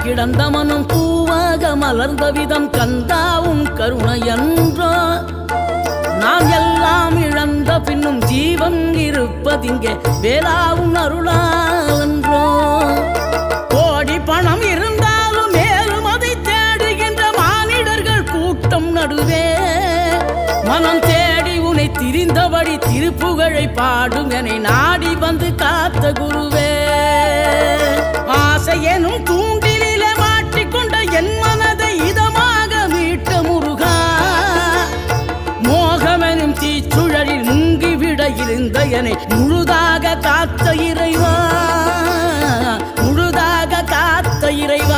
கிடந்த மனம் பூவாக மலர்ந்த விதம் கந்தாவும் கருணையன்றோ நாம் எல்லாம் இழந்த பின்னும் ஜீவன் இருப்பதிங்கே வேளாவும் அருளாவென்றோ கோடி பணம் இருந்தாலும் மேலும் அதை தேடுகின்ற மானிடர்கள் கூட்டம் நடுவே மனம் தேடி உனை திரிந்தபடி திருப்புகழை பாடும் என நாடி வந்து காத்த குருவே ஆசை எனும் தூண்டிலே மாட்டிக்கொண்ட என் மனதை இதமாக மீட்ட முருகா மோகமெனும் தீச்சுழலில் முங்கிவிட இருந்த என்னை முழுதாக காத்த இறைவா முழுதாக காத்த இறைவா